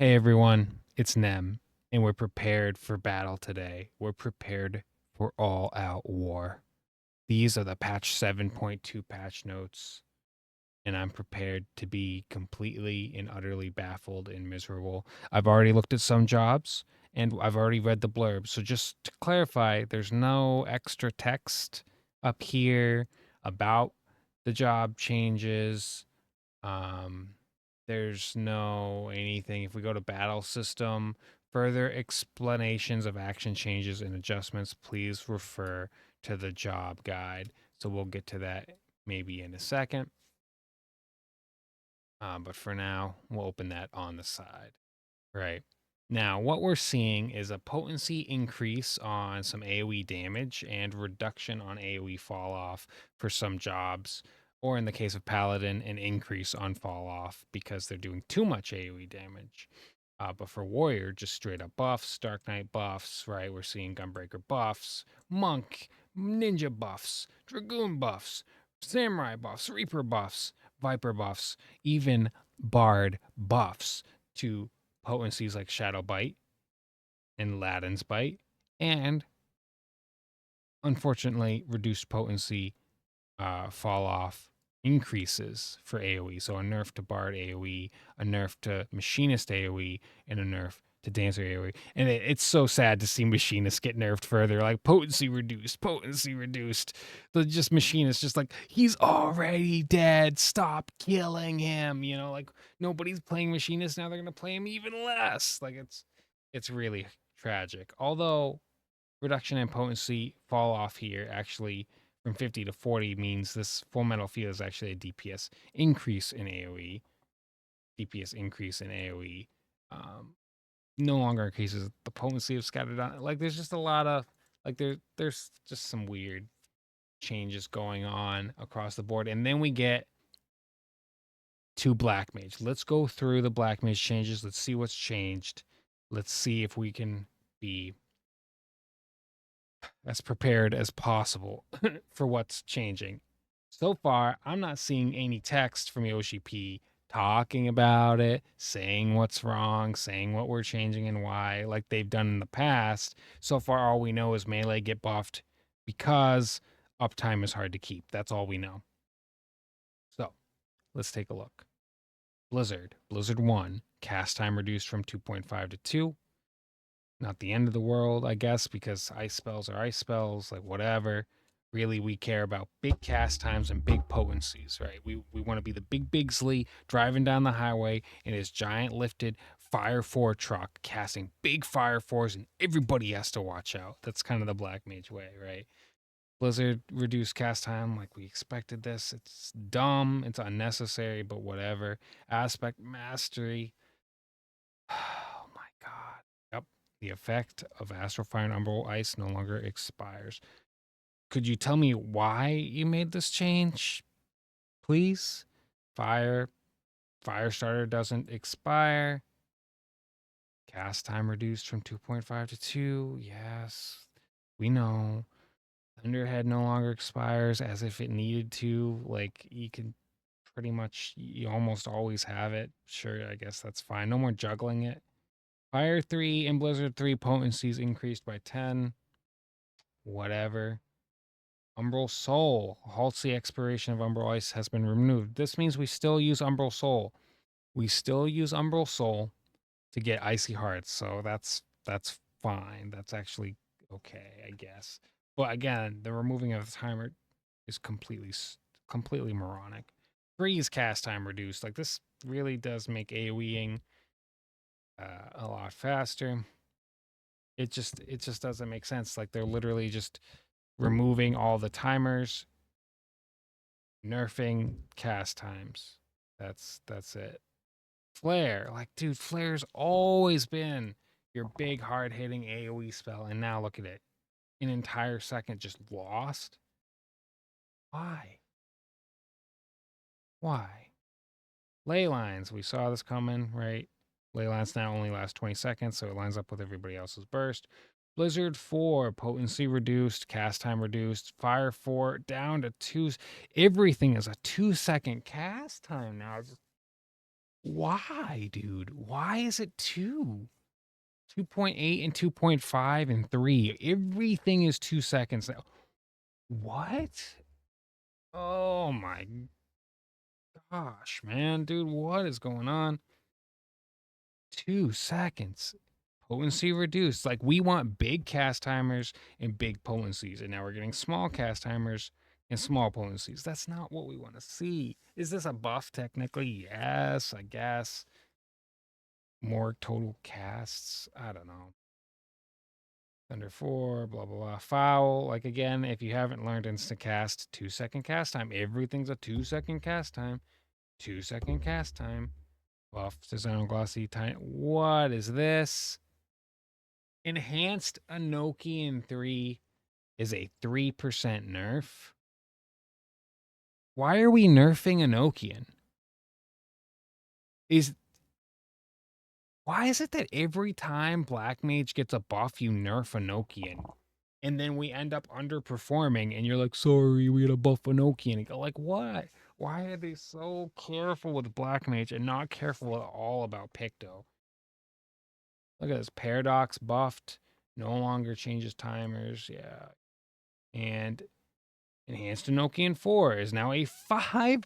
Hey everyone, it's Nem, and we're prepared for battle today. We're prepared for all out war. These are the patch 7.2 patch notes, and I'm prepared to be completely and utterly baffled and miserable. I've already looked at some jobs and I've already read the blurb. So just to clarify, there's no extra text up here about the job changes. um, there's no anything. If we go to battle system, further explanations of action changes and adjustments, please refer to the job guide. So we'll get to that maybe in a second. But for now, we'll open that on the side. Right. Now, what we're seeing is a potency increase on some AoE damage and reduction on AoE fall off for some jobs, or in the case of Paladin, an increase on fall off because they're doing too much AoE damage. But for Warrior, just straight up buffs, Dark Knight buffs, right? We're seeing Gunbreaker buffs, Monk, Ninja buffs, Dragoon buffs, Samurai buffs, Reaper buffs, Viper buffs, even Bard buffs to potencies like Shadow Bite and Ladin's Bite, and unfortunately, reduced potency fall off increases for AoE. So a nerf to Bard AoE, a nerf to Machinist AoE, and a nerf to Dancer AoE. And it's so sad to see Machinists get nerfed further, like potency reduced, potency reduced. The just Machinist, just like, he's already dead. Stop killing him. You know, like nobody's playing Machinist now. They're gonna play him even less. Like it's really tragic. Although reduction in potency fall off here actually from 50 to 40 means this Full Metal Field is actually a DPS increase in AoE. DPS increase in AoE no longer increases the potency of scattered on. Like there's just a lot of there's just some weird changes going on across the board, and then we get to Blackmage. Let's go through the Blackmage changes. Let's see what's changed. Let's see if we can be as prepared as possible for what's changing. So far, I'm not seeing any text from Yoshi P talking about it, saying what's wrong, saying what we're changing and why, like they've done in the past. So far, all we know is melee get buffed because uptime is hard to keep. That's all we know. So let's take a look. Blizzard 1, cast time reduced from 2.5 to 2. Not the end of the world, I guess, because ice spells are ice spells, like whatever. Really, we care about big cast times and big potencies, right? We want to be the big Bigsley driving down the highway in his giant lifted Fire 4 truck, casting big Fire 4s, and everybody has to watch out. That's kind of the Black Mage way, right? Blizzard reduced cast time like we expected this. It's dumb, it's unnecessary, but whatever. Aspect mastery. Oh my god. Yep. The effect of Astral Fire and Umbral Ice no longer expires. Could you tell me why you made this change, please? Fire Firestarter doesn't expire. Cast time reduced from 2.5 to 2. Yes. We know. Thunderhead no longer expires as if it needed to. Like you can pretty much you almost always have it. Sure, I guess that's fine. No more juggling it. Fire 3 and Blizzard 3 potencies increased by 10. Whatever. Umbral Soul. Halts the expiration of Umbral Ice has been removed. This means we still use Umbral Soul. We still use Umbral Soul to get Icy Hearts, so that's fine. That's actually okay, I guess. But again, the removing of the timer is completely moronic. Freeze cast time reduced. Like this really does make AoEing a lot faster. It just doesn't make sense. Like they're literally just removing all the timers, nerfing cast times. That's it. Flare, like dude, Flare's always been your big hard hitting AoE spell, and now look at it. An entire second just lost. Why? Why? Ley lines, we saw this coming, right? Ley lines now only last 20 seconds, so it lines up with everybody else's burst. Blizzard 4, potency reduced, cast time reduced. Fire 4, down to 2. Everything is a 2-second cast time now. Why, dude? Why is it 2? 2.8 and 2.5 and 3. Everything is 2 seconds now. What? Oh my gosh, man, dude, what is going on? 2 seconds. Potency reduced. Like, we want big cast timers and big potencies, and now we're getting small cast timers and small potencies. That's not what we want to see. Is this a buff technically? Yes, I guess. More total casts? I don't know. Under 4, blah, blah, blah. Foul. Like, again, if you haven't learned instant cast, 2-second cast time. Everything's a 2-second cast time. 2-second cast time. Buff, Cesano Glossy, time. What is this? Enhanced Enochian 3 is a 3% nerf. Why are we nerfing Enochian? Why is it that every time Blackmage gets a buff, you nerf Enochian? And then we end up underperforming, and you're like, sorry, we got a buff Enochian. And go, like, what? Why are they so careful with Blackmage and not careful at all about Picto? Look at this. Paradox buffed. No longer changes timers. Yeah. And Enhanced Enochian 4 is now a 5%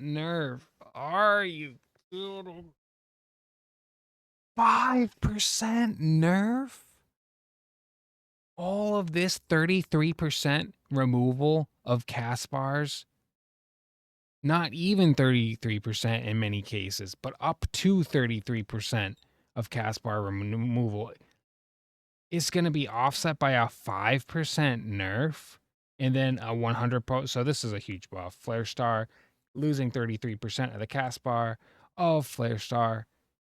nerf. Are you kidding? 5% nerf? All of this 33% removal of cast bars? Not even 33% in many cases, but up to 33% of cast bar removal is going to be offset by a 5% nerf and then a 100 so this is a huge buff. Flare Star losing 33% of the cast bar of Flare Star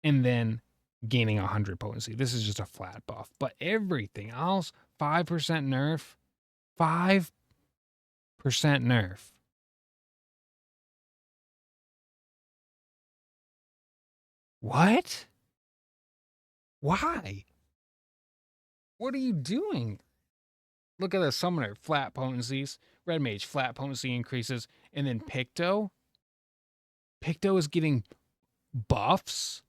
and then gaining 100 potency. This is just a flat buff. But everything else, 5% nerf, 5% nerf. What? Why? What are you doing? Look at the Summoner, flat potencies. Red Mage, flat potency increases. And then Picto. Picto is getting buffs.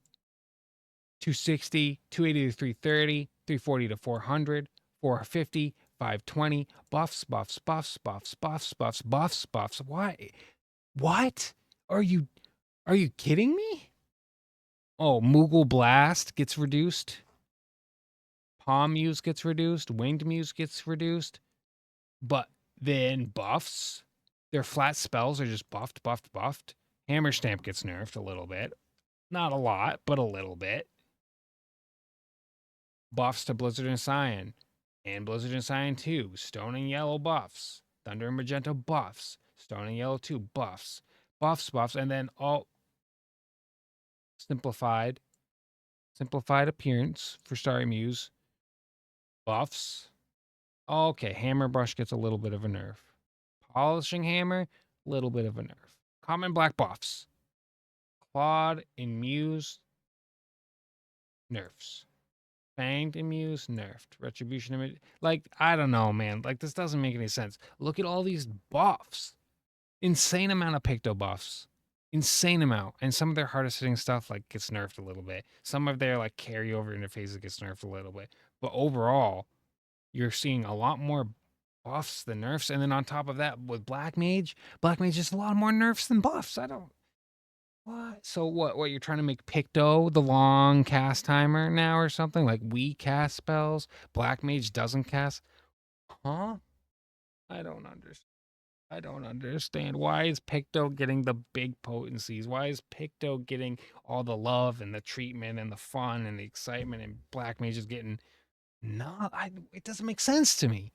260, 280 to 330, 340 to 400, 450, 520. Buffs, buffs, buffs, buffs, buffs, buffs, buffs, buffs. Why? What? Are you kidding me? Oh, Moogle Blast gets reduced. Palm Muse gets reduced. Winged Muse gets reduced. But then buffs, their flat spells are just buffed, buffed, buffed. Hammer Stamp gets nerfed a little bit. Not a lot, but a little bit. Buffs to Blizzard and Cyan. And Blizzard and Cyan 2. Stone and Yellow buffs. Thunder and Magenta buffs. Stone and Yellow 2 buffs. Buffs, buffs. And then all simplified appearance for Starry Muse. Buffs. Okay, Hammer Brush gets a little bit of a nerf. Polishing Hammer, little bit of a nerf. Common black buffs. Claude and Muse, nerfs. Fanged and Muse, nerfed. Retribution, like, I don't know, man. Like, this doesn't make any sense. Look at all these buffs. Insane amount of Picto buffs. Insane amount. And some of their hardest hitting stuff, like, gets nerfed a little bit. Some of their, like, carryover interfaces gets nerfed a little bit. But overall, you're seeing a lot more buffs than nerfs. And then on top of that, with Blackmage is a lot more nerfs than buffs. I don't. What? So what you're trying to make Picto the long cast timer now or something? Like we cast spells, Blackmage doesn't cast? Huh? I don't understand. I don't understand. Why is Picto getting the big potencies? Why is Picto getting all the love and the treatment and the fun and the excitement and Blackmage is getting not it doesn't make sense to me.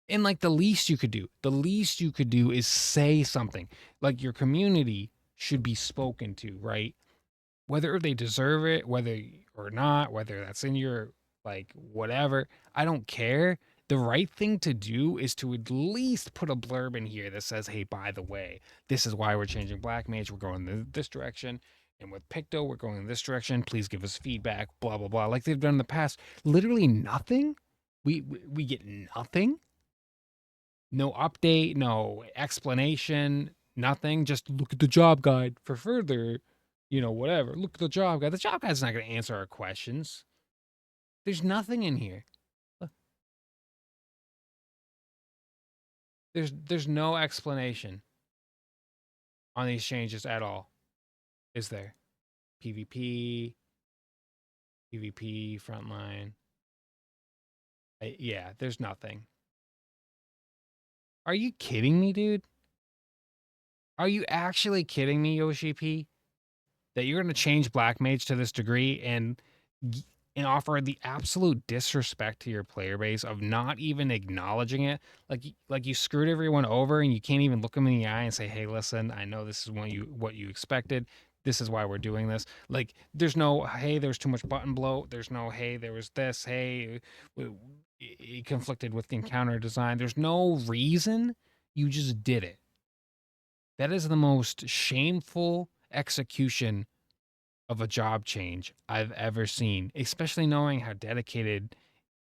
And like the least you could do is say something. Like your community should be spoken to, right? Whether they deserve it, whether or not, whether that's in your like whatever, I don't care. The right thing to do is to at least put a blurb in here that says, hey, by the way, this is why we're changing Black Mage. We're going in this direction. And with Picto, we're going in this direction. Please give us feedback, blah, blah, blah. Like they've done in the past. Literally nothing. We get nothing. No update, no explanation, nothing. Just look at the job guide for further whatever. Look at the job guide. The job guide's not going to answer our questions. There's nothing in here. There's no explanation on these changes at all, is there? PvP, PvP, frontline. Yeah, there's nothing. Are you kidding me, dude? Are you actually kidding me, Yoshi P? That you're going to change Blackmage to this degree and offer the absolute disrespect to your player base of not even acknowledging it? Like you screwed everyone over and you can't even look them in the eye and say, "Hey, listen, I know this is what you expected. This is why we're doing this." Like there's no, "Hey, there's too much button bloat." There's no, "Hey, there was this. Hey, it conflicted with the encounter design." There's no reason. You just did it. That is the most shameful execution of a job change I've ever seen, especially knowing how dedicated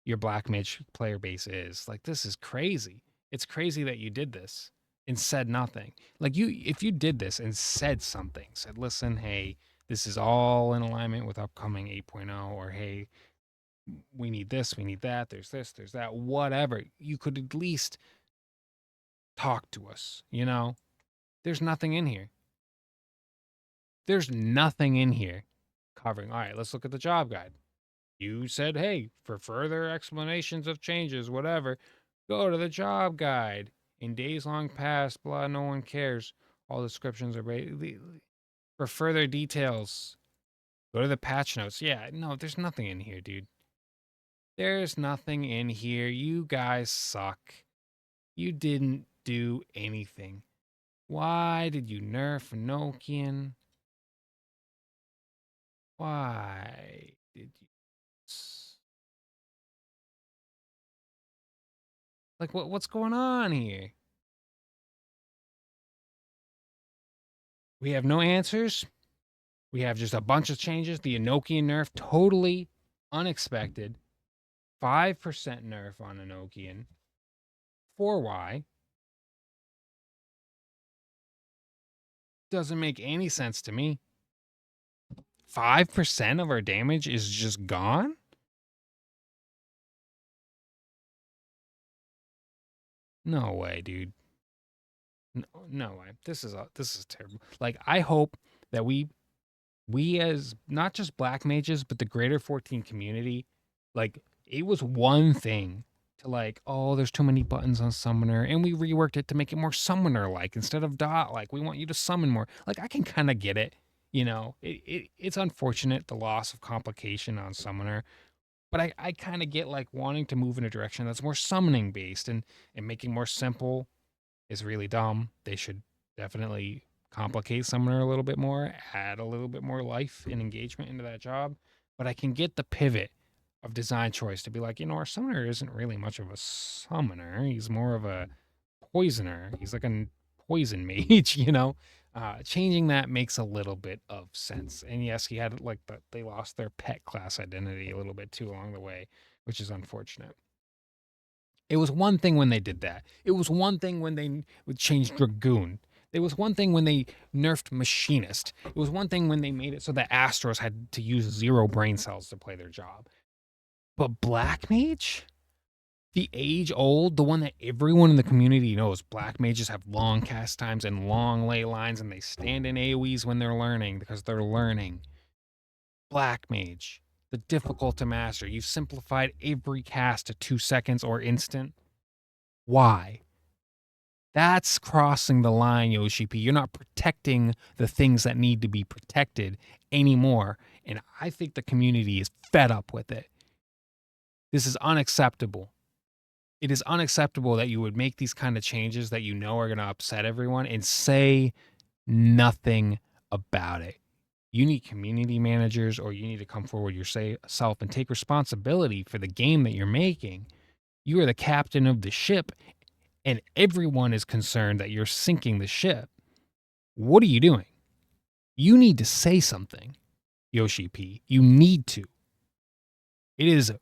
your Blackmage player base is. Like, this is crazy. It's crazy that you did this and said nothing. Like, if you did this and said something, said, "Listen, hey, this is all in alignment with upcoming 8.0, or hey, we need this, we need that, there's this, there's that," whatever, you could at least talk to us, There's nothing in here. There's nothing in here covering. All right, let's look at the job guide. You said, "Hey, for further explanations of changes, whatever, go to the job guide. In days long past, blah, no one cares. All descriptions are for further details. Go to the patch notes." Yeah, no, there's nothing in here, dude. There's nothing in here. You guys suck. You didn't do anything. Why did you nerf Nokian? Why did you? Like, what's going on here? We have no answers. We have just a bunch of changes. The Enochian nerf, totally unexpected. 5% nerf on Enochian. For why? Doesn't make any sense to me. 5% of our damage is just gone? No way, dude. No way. This is terrible. Like, I hope that we as not just black mages, but the greater 14 community, like, it was one thing to, like, "Oh, there's too many buttons on summoner," and we reworked it to make it more summoner like instead of dot like. We want you to summon more. Like, I can kind of get it, it's unfortunate, the loss of complication on summoner, but I kind of get, like, wanting to move in a direction that's more summoning based, and making more simple is really dumb. They should definitely complicate Summoner a little bit more, add a little bit more life and engagement into that job. But I can get the pivot of design choice to be like, our Summoner isn't really much of a summoner. He's more of a poisoner. He's like a poison mage, Changing that makes a little bit of sense. And yes, he had, like, they lost their pet class identity a little bit too along the way, which is unfortunate. It was one thing when they did that. It was one thing when they would change Dragoon. It was one thing when they nerfed Machinist. It was one thing when they made it so that Astros had to use 0 brain cells to play their job. But Black Mage? The age old, the one that everyone in the community knows, Black Mages have long cast times and long ley lines, and they stand in AoEs when they're learning because they're learning. Black Mage, the difficult to master. You've simplified every cast to 2 seconds or instant. Why? That's crossing the line, Yoshi P. You're not protecting the things that need to be protected anymore. And I think the community is fed up with it. This is unacceptable. It is unacceptable that you would make these kind of changes that you know are going to upset everyone and say nothing about it. You need community managers, or you need to come forward yourself and take responsibility for the game that you're making. You are the captain of the ship, and everyone is concerned that you're sinking the ship. What are you doing? You need to say something, Yoshi P. You need to. It is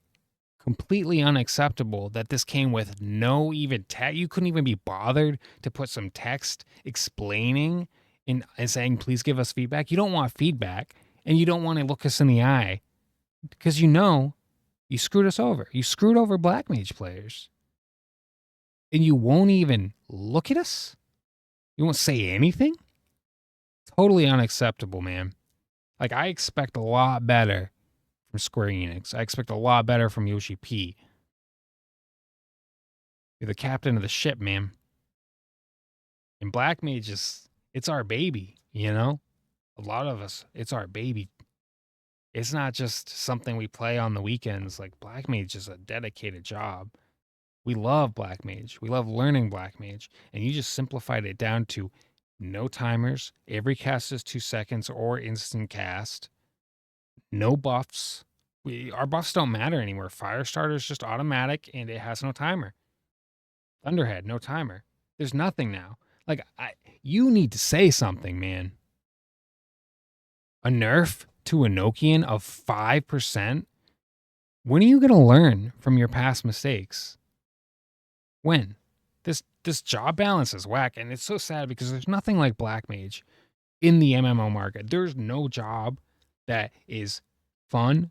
completely unacceptable that this came with no even text. You couldn't even be bothered to put some text explaining and saying, please give us feedback. You don't want feedback, and you don't want to look us in the eye because you know you screwed us over. You screwed over Blackmage players. And you won't even look at us? You won't say anything? Totally unacceptable, man. Like, I expect a lot better from Square Enix. I expect a lot better from Yoshi P. You're the captain of the ship, man. And Blackmage it's our baby, you know? A lot of us, it's our baby. It's not just something we play on the weekends. Like, Blackmage is a dedicated job. We love Blackmage. We love learning Blackmage. And you just simplified it down to no timers. Every cast is 2 seconds or instant cast. No buffs. Our buffs don't matter anymore. Firestarter is just automatic and it has no timer. Thunderhead, no timer. There's nothing now. Like, you need to say something, man. A nerf to a Nokian of 5%? When are you going to learn from your past mistakes? When? This job balance is whack, and it's so sad because there's nothing like Blackmage in the MMO market. There's no job that is fun,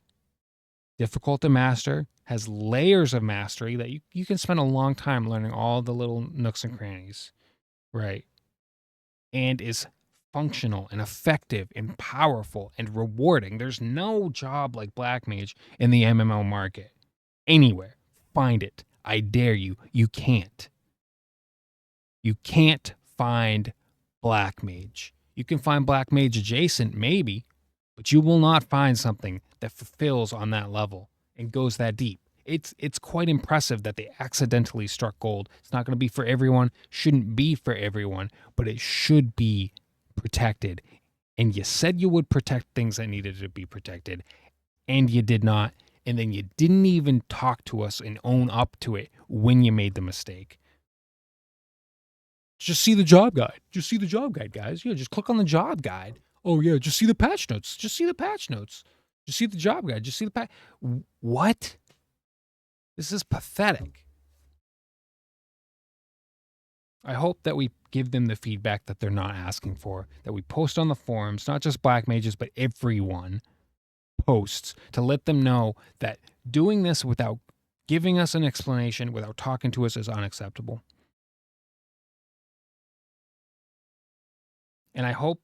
difficult to master, has layers of mastery that you can spend a long time learning all the little nooks and crannies, right? And is functional and effective and powerful and rewarding. There's no job like Blackmage in the MMO market. Anywhere. Find it. I dare you. You can't. You can't find Blackmage. You can find Blackmage adjacent, maybe, but you will not find something that fulfills on that level and goes that deep. It's quite impressive that they accidentally struck gold. It's not going to be for everyone, shouldn't be for everyone, but it should be protected. And you said you would protect things that needed to be protected, and you did not. And then you didn't even talk to us and own up to it when you made the mistake. Just see the job guide. Just see the job guide, guys. Yeah, just click on the job guide. Oh, yeah, just see the patch notes. Just see the patch notes. Just see the job guide. Just see the patch. What? This is pathetic. I hope that we give them the feedback that they're not asking for, that we post on the forums, not just Black Mages, but everyone posts to let them know that doing this without giving us an explanation, without talking to us, is unacceptable. And I hope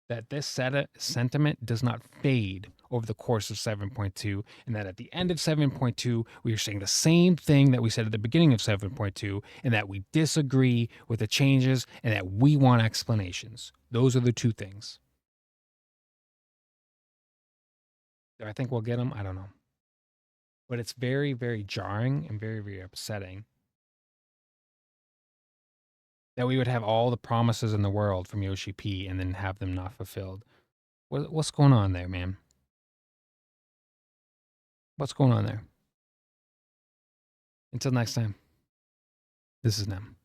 that this sentiment does not fade over the course of 7.2, and that at the end of 7.2, we are saying the same thing that we said at the beginning of 7.2, and that we disagree with the changes, and that we want explanations. Those are the two things. Do I think we'll get them? I don't know. But it's very, very jarring and very, very upsetting that we would have all the promises in the world from Yoshi P and then have them not fulfilled. What's going on there, man? What's going on there? Until next time, this is Nem.